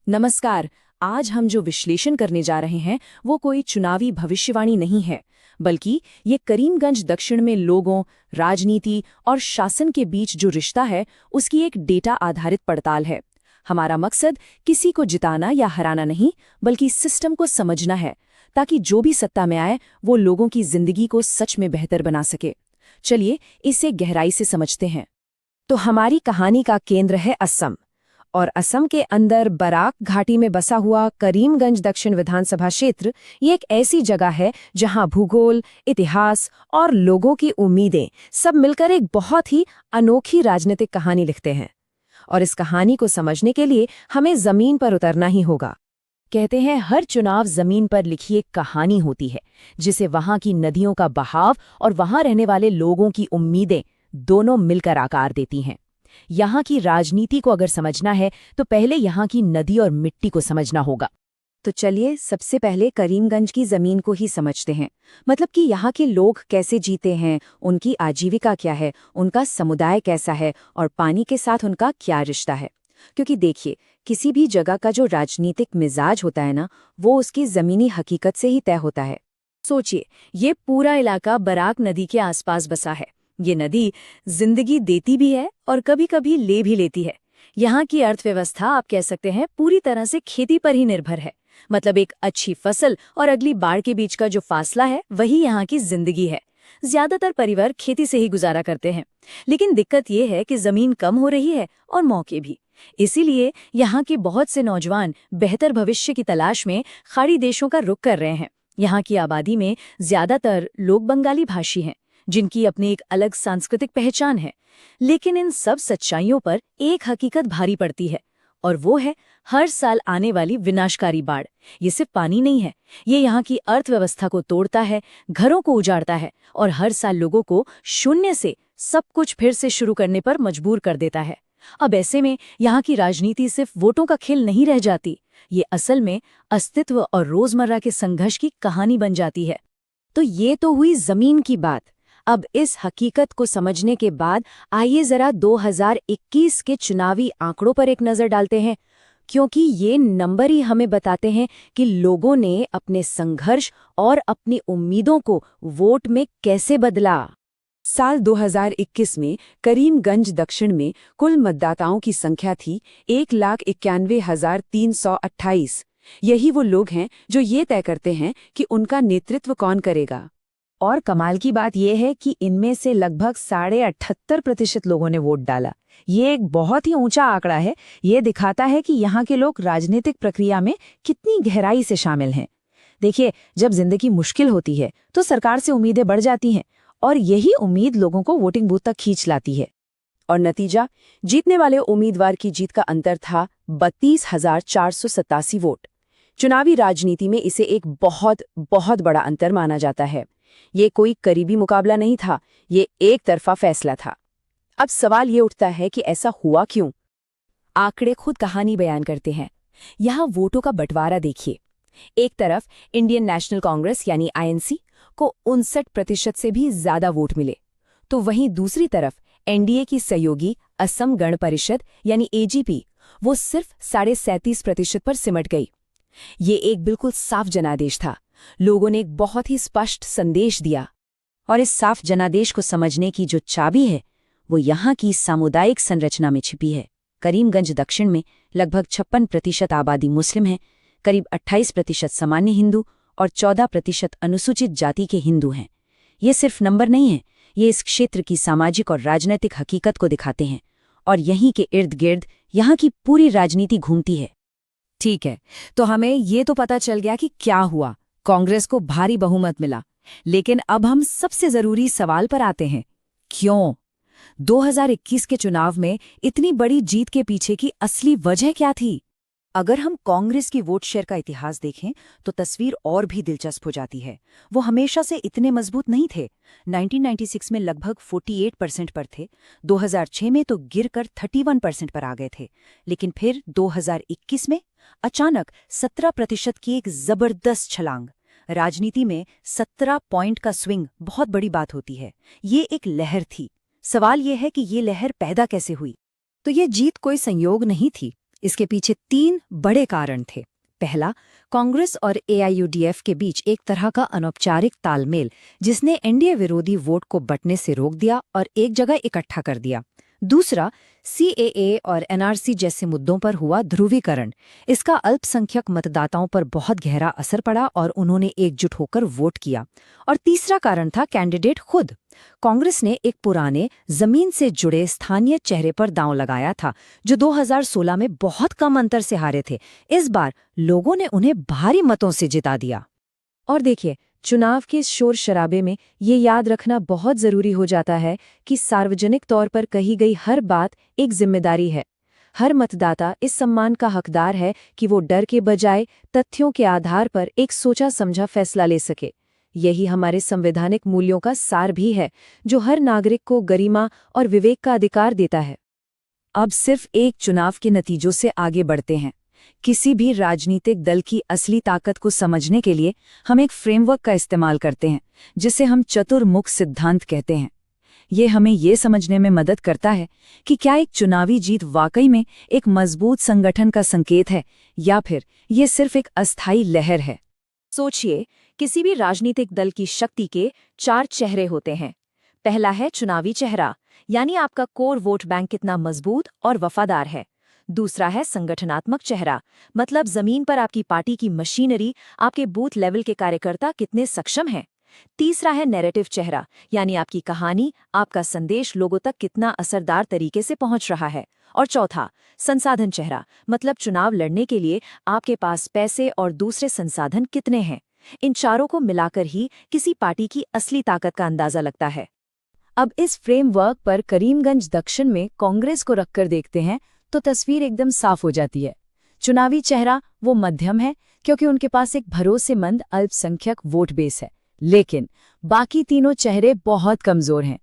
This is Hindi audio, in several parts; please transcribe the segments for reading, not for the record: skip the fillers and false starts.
नमस्कार। आज हम जो विश्लेषण करने जा रहे हैं वो कोई चुनावी भविष्यवाणी नहीं है, बल्कि ये करीमगंज दक्षिण में लोगों, राजनीति और शासन के बीच जो रिश्ता है उसकी एक डेटा आधारित पड़ताल है। हमारा मकसद किसी को जिताना या हराना नहीं, बल्कि सिस्टम को समझना है, ताकि जो भी सत्ता में आए वो लोगों की जिंदगी को सच में बेहतर बना सके। चलिए इसे गहराई से समझते हैं। तो हमारी कहानी का केंद्र है असम, और असम के अंदर बराक घाटी में बसा हुआ करीमगंज दक्षिण विधानसभा क्षेत्र ये एक ऐसी जगह है जहां भूगोल, इतिहास और लोगों की उम्मीदें सब मिलकर एक बहुत ही अनोखी राजनीतिक कहानी लिखते हैं। और इस कहानी को समझने के लिए हमें जमीन पर उतरना ही होगा। कहते हैं हर चुनाव जमीन पर लिखी एक कहानी होती है, जिसे वहां की नदियों का बहाव और वहां रहने वाले लोगों की उम्मीदें दोनों मिलकर आकार देती हैं। यहाँ की राजनीति को अगर समझना है तो पहले यहाँ की नदी और मिट्टी को समझना होगा। तो चलिए सबसे पहले करीमगंज की जमीन को ही समझते हैं। मतलब कि यहाँ के लोग कैसे जीते हैं, उनकी आजीविका क्या है, उनका समुदाय कैसा है और पानी के साथ उनका क्या रिश्ता है। क्योंकि देखिए, किसी भी जगह का जो राजनीतिक मिजाज होता है ना, वो उसकी जमीनी हकीकत से ही तय होता है। सोचिए, ये पूरा इलाका बराक नदी के आसपास बसा है। ये नदी जिंदगी देती भी है और कभी-कभी ले भी लेती है। यहाँ की अर्थव्यवस्था आप कह सकते हैं पूरी तरह से खेती पर ही निर्भर है। मतलब एक अच्छी फसल और अगली बाढ़ के बीच का जो फासला है वही यहाँ की जिंदगी है। ज्यादातर परिवार खेती से ही गुजारा करते हैं। लेकिन दिक्कत ये है कि जमीन कम हो रही है और मौके भी। इसीलिए यहाँ के बहुत से नौजवान बेहतर भविष्य की तलाश में खाड़ी देशों का रुख कर रहे हैं। यहाँ की आबादी में ज्यादातर लोग बंगाली भाषी हैं, जिनकी अपनी एक अलग सांस्कृतिक पहचान है। लेकिन इन सब सच्चाइयों पर एक हकीकत भारी पड़ती है, और वो है हर साल आने वाली विनाशकारी बाढ़। ये सिर्फ पानी नहीं है, ये यहाँ की अर्थव्यवस्था को तोड़ता है, घरों को उजाड़ता है और हर साल लोगों को शून्य से सब कुछ फिर से शुरू करने पर मजबूर कर देता है। अब ऐसे में यहाँ की राजनीति सिर्फ वोटों का खेल नहीं रह जाती, ये असल में अस्तित्व और रोजमर्रा के संघर्ष की कहानी बन जाती है। तो ये तो हुई जमीन की बात। अब इस हकीकत को समझने के बाद आइए जरा 2021 के चुनावी आंकड़ों पर एक नजर डालते हैं, क्योंकि ये नंबर ही हमें बताते हैं कि लोगों ने अपने संघर्ष और अपनी उम्मीदों को वोट में कैसे बदला। साल 2021 में करीमगंज दक्षिण में कुल मतदाताओं की संख्या थी 1,91,328। यही वो लोग हैं जो ये तय करते हैं कि उनका नेतृत्व कौन करेगा। और कमाल की बात यह है कि इनमें से लगभग 78% लोगों ने वोट डाला। ये एक बहुत ही ऊंचा आंकड़ा है। ये दिखाता है कि यहाँ के लोग राजनीतिक प्रक्रिया में कितनी गहराई से शामिल हैं। देखिए, जब जिंदगी मुश्किल होती है तो सरकार से उम्मीदें बढ़ जाती हैं, और यही उम्मीद लोगों को वोटिंग बूथ तक खींच लाती है। और नतीजा, जीतने वाले उम्मीदवार की जीत का अंतर था 32,487 वोट। चुनावी राजनीति में इसे एक बहुत बहुत बड़ा अंतर माना जाता है। ये कोई करीबी मुकाबला नहीं था, ये एक तरफा फैसला था। अब सवाल ये उठता है कि ऐसा हुआ क्यों? आंकड़े खुद कहानी बयान करते हैं। यहाँ वोटों का बंटवारा देखिए। एक तरफ इंडियन नेशनल कांग्रेस यानी आईएनसी को 59% से भी ज्यादा वोट मिले, तो वहीं दूसरी तरफ एनडीए की सहयोगी असम गण परिषद यानी एजीपी वो सिर्फ 37.5% पर सिमट गई। ये एक बिल्कुल साफ जनादेश था। लोगों ने एक बहुत ही स्पष्ट संदेश दिया, और इस साफ जनादेश को समझने की जो चाबी है वो यहाँ की सामुदायिक संरचना में छिपी है। करीमगंज दक्षिण में लगभग 56% आबादी मुस्लिम है, करीब 28% सामान्य हिंदू और 14% अनुसूचित जाति के हिंदू हैं। ये सिर्फ नंबर नहीं है, ये इस क्षेत्र की सामाजिक और राजनीतिक हकीकत को दिखाते हैं, और यहीं के इर्द गिर्द यहाँ की पूरी राजनीति घूमती है। ठीक है, तो हमें ये तो पता चल गया कि क्या हुआ। कांग्रेस को भारी बहुमत मिला, लेकिन अब हम सबसे जरूरी सवाल पर आते हैं, क्यों? 2021 के चुनाव में इतनी बड़ी जीत के पीछे की असली वजह क्या थी? अगर हम कांग्रेस की वोट शेयर का इतिहास देखें तो तस्वीर और भी दिलचस्प हो जाती है। वो हमेशा से इतने मजबूत नहीं थे। 1996 में लगभग 48% पर थे, 2006 में तो गिरकर 31% पर आ गए थे, लेकिन फिर 2021 में अचानक 17% की एक जबरदस्त छलांग। राजनीति में 17 पॉइंट का स्विंग बहुत बड़ी बात होती है। ये एक लहर थी। सवाल ये है कि ये लहर पैदा कैसे हुई? तो ये जीत कोई संयोग नहीं थी। इसके पीछे 3 बड़े कारण थे। पहला, कांग्रेस और एआईयूडीएफ के बीच एक तरह का अनौपचारिक तालमेल, जिसने एनडीए विरोधी वोट को बंटने से रोक दिया और एक जगह इकट्ठा कर दिया। दूसरा, सीएए और एनआरसी जैसे मुद्दों पर हुआ ध्रुवीकरण। इसका अल्पसंख्यक मतदाताओं पर बहुत गहरा असर पड़ा और उन्होंने एकजुट होकर वोट किया। और तीसरा कारण था कैंडिडेट खुद। कांग्रेस ने एक पुराने, जमीन से जुड़े स्थानीय चेहरे पर दांव लगाया था, जो 2016 में बहुत कम अंतर से हारे थे। इस बार लोगों ने उन्हें भारी मतों से जिता दिया। और देखिए, चुनाव के इस शोर शराबे में ये याद रखना बहुत जरूरी हो जाता है कि सार्वजनिक तौर पर कही गई हर बात एक जिम्मेदारी है। हर मतदाता इस सम्मान का हकदार है कि वो डर के बजाय तथ्यों के आधार पर एक सोचा समझा फैसला ले सके। यही हमारे संवैधानिक मूल्यों का सार भी है, जो हर नागरिक को गरिमा और विवेक का अधिकार देता है। अब सिर्फ एक चुनाव के नतीजों से आगे बढ़ते हैं। किसी भी राजनीतिक दल की असली ताकत को समझने के लिए हम एक फ्रेमवर्क का इस्तेमाल करते हैं, जिसे हम चतुर्मुख सिद्धांत कहते हैं। ये हमें ये समझने में मदद करता है कि क्या एक चुनावी जीत वाकई में एक मजबूत संगठन का संकेत है, या फिर ये सिर्फ एक अस्थायी लहर है। सोचिए, किसी भी राजनीतिक दल की शक्ति के 4 चेहरे होते हैं। पहला है चुनावी चेहरा, यानी आपका कोर वोट बैंक कितना मजबूत और वफादार है। दूसरा है संगठनात्मक चेहरा, मतलब जमीन पर आपकी पार्टी की मशीनरी, आपके बूथ लेवल के कार्यकर्ता कितने सक्षम हैं। तीसरा है नैरेटिव चेहरा, यानी आपकी कहानी, आपका संदेश लोगों तक कितना असरदार तरीके से पहुंच रहा है। और चौथा, संसाधन चेहरा, मतलब चुनाव लड़ने के लिए आपके पास पैसे और दूसरे संसाधन कितने हैं। इन चारों को मिलाकर ही किसी पार्टी की असली ताकत का अंदाजा लगता है। अब इस फ्रेमवर्क पर करीमगंज दक्षिण में कांग्रेस को रखकर देखते हैं तो तस्वीर एकदम साफ हो जाती है। चुनावी चेहरा वो मध्यम है, क्योंकि उनके पास एक भरोसेमंद अल्पसंख्यक वोट बेस है। लेकिन बाकी तीनों चेहरे बहुत कमजोर हैं।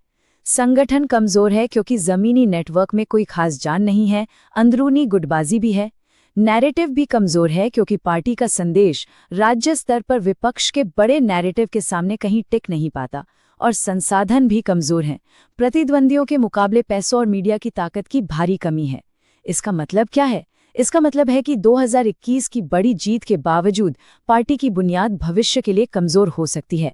संगठन कमजोर है क्योंकि जमीनी नेटवर्क में कोई खास जान नहीं है, अंदरूनी गुटबाजी भी है। नैरेटिव भी कमजोर है क्योंकि पार्टी का संदेश राज्य स्तर पर विपक्ष के बड़े नैरेटिव के सामने कहीं टिक नहीं पाता। और संसाधन भी कमजोर हैं। प्रतिद्वंदियों के मुकाबले पैसों और मीडिया की ताकत की भारी कमी है। इसका मतलब क्या है? इसका मतलब है कि 2021 की बड़ी जीत के बावजूद पार्टी की बुनियाद भविष्य के लिए कमजोर हो सकती है।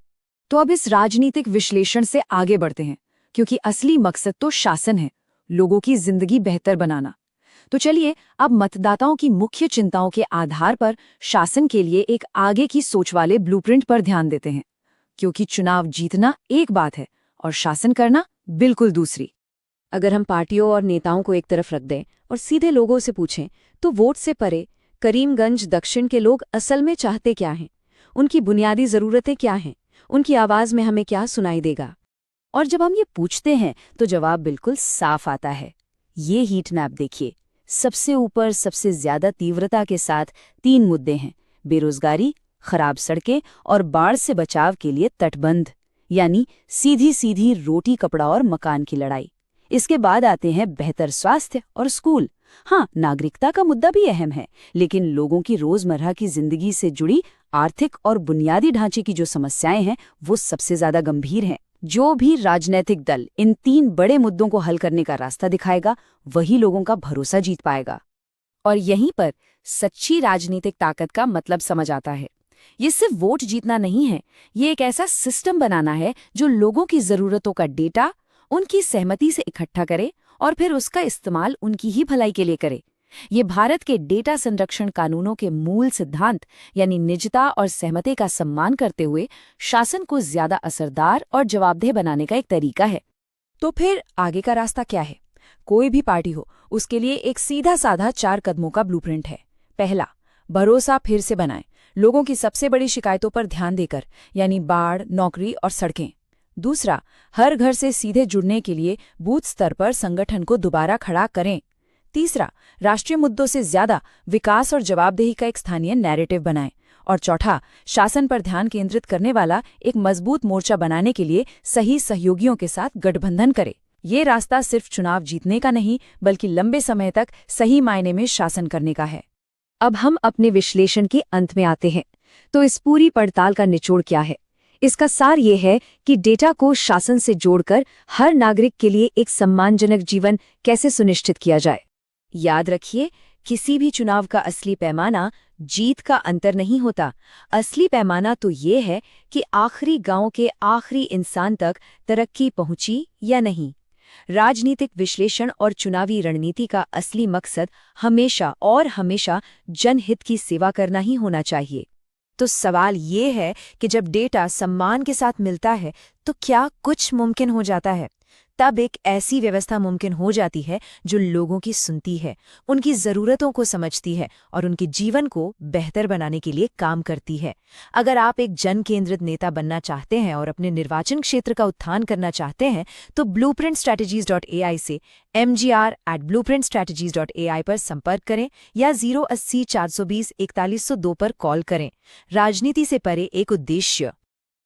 तो अब इस राजनीतिक विश्लेषण से आगे बढ़ते हैं, क्योंकि असली मकसद तो शासन है, लोगों की जिंदगी बेहतर बनाना। तो चलिए अब मतदाताओं की मुख्य चिंताओं के आधार पर शासन के लिए एक आगे की सोच वाले ब्लूप्रिंट पर ध्यान देते हैं, क्योंकि चुनाव जीतना एक बात है और शासन करना बिल्कुल दूसरी। अगर हम पार्टियों और नेताओं को एक तरफ रख दें और सीधे लोगों से पूछें, तो वोट से परे करीमगंज दक्षिण के लोग असल में चाहते क्या हैं? उनकी बुनियादी ज़रूरतें क्या हैं? उनकी आवाज़ में हमें क्या सुनाई देगा? और जब हम ये पूछते हैं तो जवाब बिल्कुल साफ आता है। ये हीट मैप देखिए। सबसे ऊपर सबसे ज्यादा तीव्रता के साथ 3 मुद्दे हैं: बेरोजगारी, खराब सड़कें और बाढ़ से बचाव के लिए तटबंध, यानी सीधी सीधी रोटी कपड़ा और मकान की लड़ाई। इसके बाद आते हैं बेहतर स्वास्थ्य और स्कूल। हाँ, नागरिकता का मुद्दा भी अहम है, लेकिन लोगों की रोजमर्रा की जिंदगी से जुड़ी आर्थिक और बुनियादी ढांचे की जो समस्याएं हैं वो सबसे ज्यादा गंभीर हैं। जो भी राजनीतिक दल इन 3 बड़े मुद्दों को हल करने का रास्ता दिखाएगा, वही लोगों का भरोसा जीत पाएगा। और यहीं पर सच्ची राजनीतिक ताकत का मतलब समझ आता है। ये सिर्फ वोट जीतना नहीं है, ये एक ऐसा सिस्टम बनाना है जो लोगों की जरूरतों का डेटा उनकी सहमति से इकट्ठा करे और फिर उसका इस्तेमाल उनकी ही भलाई के लिए करे। ये भारत के डेटा संरक्षण कानूनों के मूल सिद्धांत यानी निजता और सहमति का सम्मान करते हुए शासन को ज्यादा असरदार और जवाबदेह बनाने का एक तरीका है। तो फिर आगे का रास्ता क्या है? कोई भी पार्टी हो, उसके लिए एक सीधा साधा 4 कदमों का ब्लूप्रिंट है। पहला, भरोसा फिर से बनाएं, लोगों की सबसे बड़ी शिकायतों पर ध्यान देकर, यानी बाढ़, नौकरी और सड़कें। दूसरा, हर घर से सीधे जुड़ने के लिए बूथ स्तर पर संगठन को दोबारा खड़ा करें। तीसरा, राष्ट्रीय मुद्दों से ज्यादा विकास और जवाबदेही का एक स्थानीय नैरेटिव बनाएं। और चौथा, शासन पर ध्यान केंद्रित करने वाला एक मजबूत मोर्चा बनाने के लिए सही सहयोगियों के साथ गठबंधन करें। ये रास्ता सिर्फ चुनाव जीतने का नहीं, बल्कि लंबे समय तक सही मायने में शासन करने का है। अब हम अपने विश्लेषण के अंत में आते हैं। तो इस पूरी पड़ताल का निचोड़ क्या है? इसका सार ये है कि डेटा को शासन से जोड़कर हर नागरिक के लिए एक सम्मानजनक जीवन कैसे सुनिश्चित किया जाए। याद रखिए किसी भी चुनाव का असली पैमाना जीत का अंतर नहीं होता। असली पैमाना तो ये है कि आखिरी गांव के आखिरी इंसान तक तरक्की पहुंची या नहीं। राजनीतिक विश्लेषण और चुनावी रणनीति का असली मकसद हमेशा और हमेशा जनहित की सेवा करना ही होना चाहिए। तो सवाल ये है कि जब डेटा सम्मान के साथ मिलता है तो क्या कुछ मुमकिन हो जाता है? तब एक ऐसी व्यवस्था मुमकिन हो जाती है जो लोगों की सुनती है, उनकी ज़रूरतों को समझती है और उनके जीवन को बेहतर बनाने के लिए काम करती है। अगर आप एक जन केंद्रित नेता बनना चाहते हैं और अपने निर्वाचन क्षेत्र का उत्थान करना चाहते हैं तो blueprintstrategies.ai से mgr@blueprintstrategies.ai पर संपर्क करें या 080 420 4102 पर कॉल करें। राजनीति से परे एक उद्देश्य,